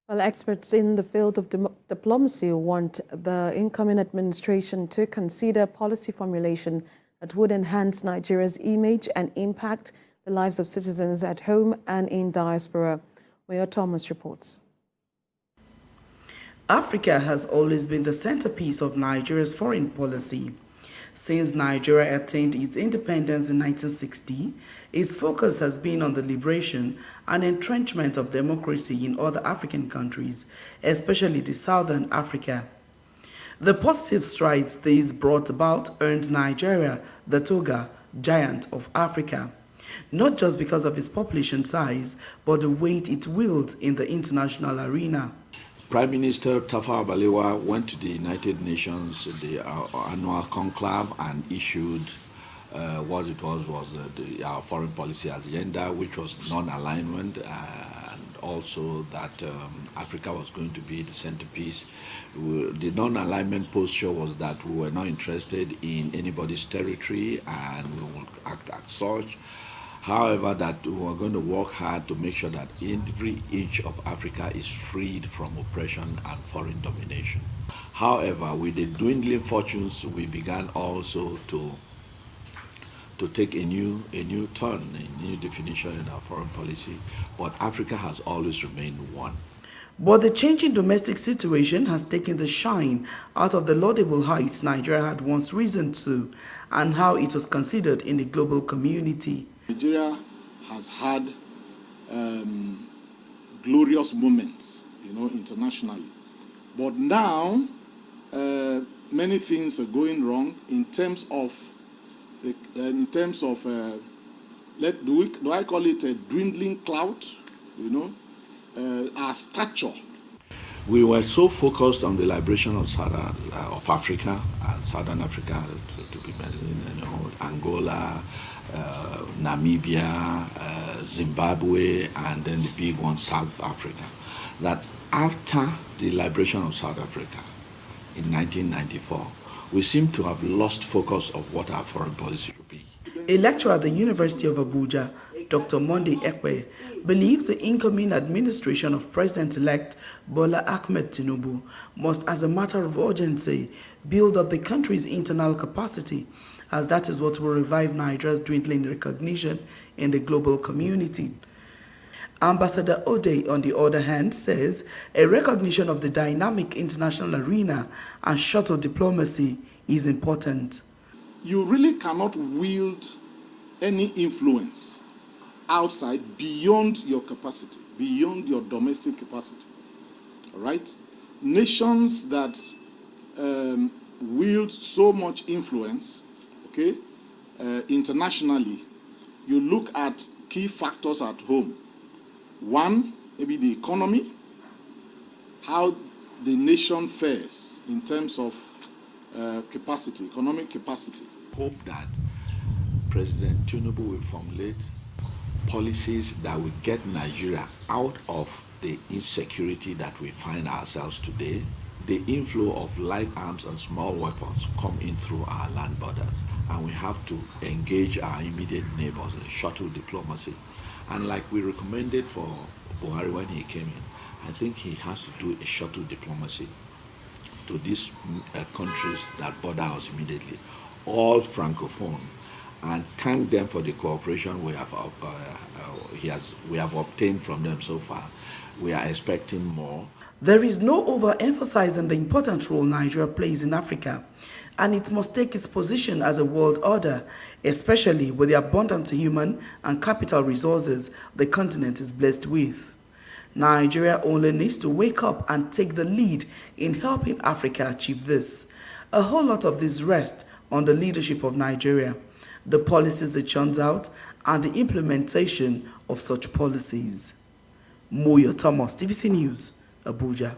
Well, experts in the field of diplomacy want the incoming administration to consider policy formulation that would enhance Nigeria's image and impact the lives of citizens at home and in diaspora. Mayor Thomas reports. Africa has always been the centerpiece of Nigeria's foreign policy. Since Nigeria attained its independence in 1960, its focus has been on the liberation and entrenchment of democracy in other African countries, especially the Southern Africa. The positive strides these brought about earned Nigeria the toga giant of Africa, not just because of its population size, but the weight it wields in the international arena. Prime Minister Tafawa Balewa went to the United Nations, the annual conclave, and issued what it was our foreign policy agenda, which was non-alignment, and also that Africa was going to be the centerpiece. The non-alignment posture was that we were not interested in anybody's territory and we will act as such. However, that we are going to work hard to make sure that every inch of Africa is freed from oppression and foreign domination. However, with the dwindling fortunes, we began also to take a new turn, a new definition in our foreign policy. But Africa has always remained one. But the changing domestic situation has taken the shine out of the laudable heights Nigeria had once risen to and how it was considered in the global community. Nigeria has had glorious moments, internationally. But now, many things are going wrong in terms of do I call it a dwindling clout? Our stature. We were so focused on the liberation of Africa and Southern Africa, to be better, Angola, Namibia, Zimbabwe, and then the big one, South Africa, that after the liberation of South Africa in 1994, we seem to have lost focus of what our foreign policy should be. A lecturer at the University of Abuja, Dr. Monday Ekwe, believes the incoming administration of President-elect Bola Ahmed Tinubu must, as a matter of urgency, build up the country's internal capacity, as that is what will revive Nigeria's dwindling recognition in the global community. Ambassador Ode, on the other hand, says a recognition of the dynamic international arena and shuttle diplomacy is important. You really cannot wield any influence outside beyond your capacity, beyond your domestic capacity. All right? Nations that wield so much influence, internationally, you look at key factors at home. One, maybe the economy, how the nation fares in terms of capacity, economic capacity. Hope that President Tinubu will formulate policies that will get Nigeria out of the insecurity that we find ourselves today. The inflow of light arms and small weapons come in through our land borders, and we have to engage our immediate neighbors in shuttle diplomacy. And like we recommended for Buhari when he came in, I think he has to do a shuttle diplomacy to these countries that border us immediately, all francophone, and thank them for the cooperation we have obtained from them so far. We are expecting more. There is no overemphasizing the important role Nigeria plays in Africa, and it must take its position as a world order, especially with the abundant human and capital resources the continent is blessed with. Nigeria only needs to wake up and take the lead in helping Africa achieve this. A whole lot of this rests on the leadership of Nigeria, the policies it churns out, and the implementation of such policies. Mayor Thomas, TVC News, Abuja.